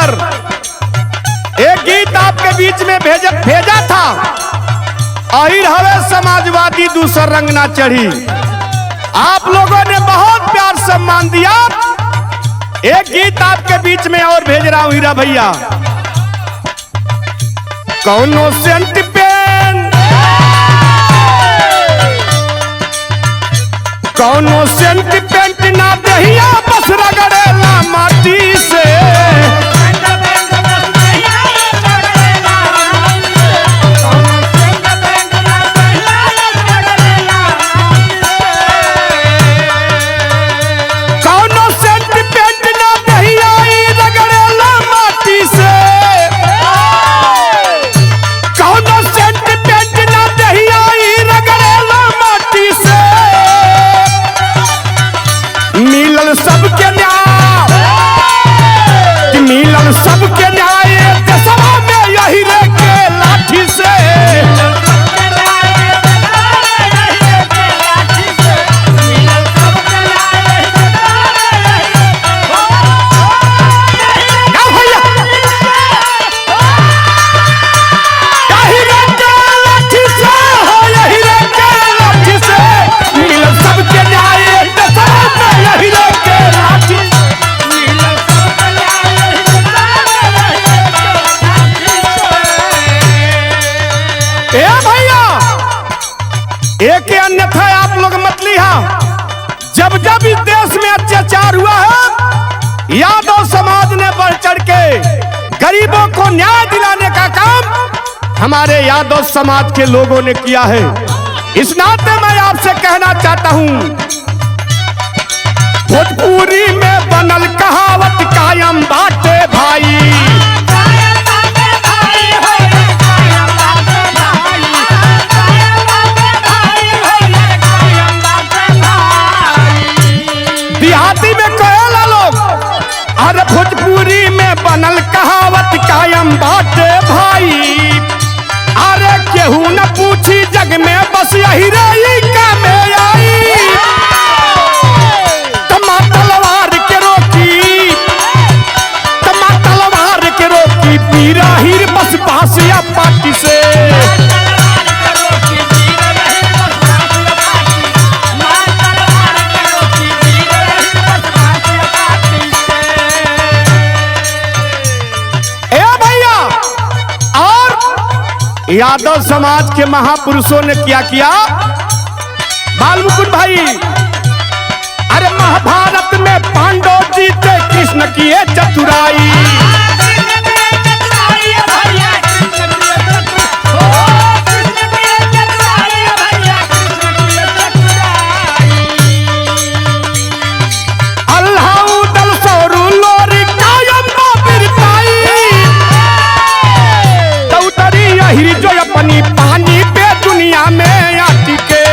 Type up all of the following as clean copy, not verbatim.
पर एक गीत आपके बीच में भेजा था। अहिर हवे समाजवादी दूसर रंग ना चढ़ी। आप लोगों ने बहुत प्यार सम्मान दिया। एक गीत आपके बीच में और भेज रहा हूं हीरा भैया। कौनो सेंट पेन, कौनो सेंट पेंट ना दहिया बस रगड़ेला माटी से। सबके न्याय, मिलन सबके न्याय दसवा में यही रे के लाठी से। एक अन्यथा आप लोग मत लिया। जब जब इस देश में अत्याचार हुआ है, यादव समाज ने बढ़ चढ़ के गरीबों को न्याय दिलाने का काम हमारे यादव समाज के लोगों ने किया है। इस नाते मैं आपसे कहना चाहता हूं, भोजपुरी में बनल कहावत कायम बाटे भाई। देहाती में कहेला लोग, अरे भोजपुरी में बनल कहावत कायम बाटे भाई। अरे केहू न पूछी जग में बस यही रही का में आई। तमा तलवार के रोकी, तमा तलवार के रोकी पीरा हीर बस बासिया पाटी से। यादव समाज के महापुरुषों ने क्या किया? बालमुकुंद भाई, अरे महाभारत में पांडव जीते कृष्ण किए चतुराई। जो अपनी पानी पे दुनिया में आती के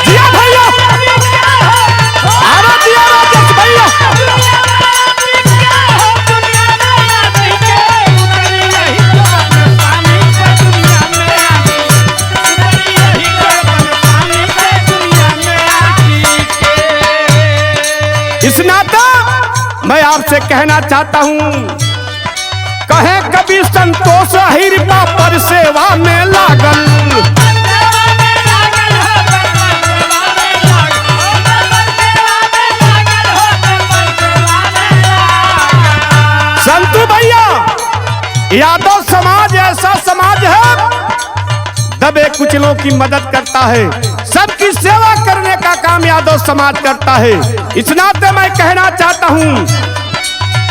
दिया भैया, अरे दिया राजेश भैया। इस नाता मैं आपसे कहना चाहता हूं, कहे कभी संतोष हिरबा पर सेवा में लागल। संतू भैया, यादव समाज ऐसा समाज है दबे कुचलों की मदद करता है, सबकी सेवा करने का काम यादव समाज करता है। इस नाते मैं कहना चाहता हूं,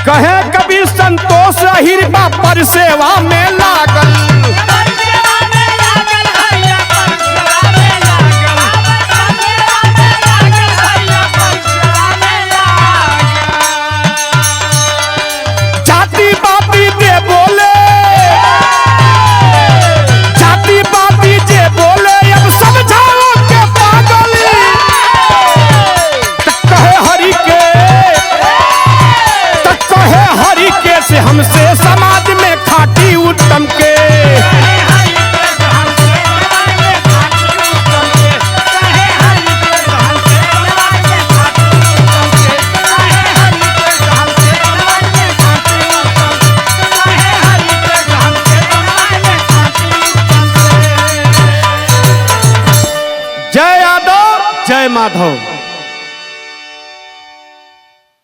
कहे कभी संतोष हिरबा पर सेवा में लागल। जाति बाती दे बोले, जाति बाती जे बोले अब समझाओ के पागल। कहे हरि के, कहे हरि के से हमसे समा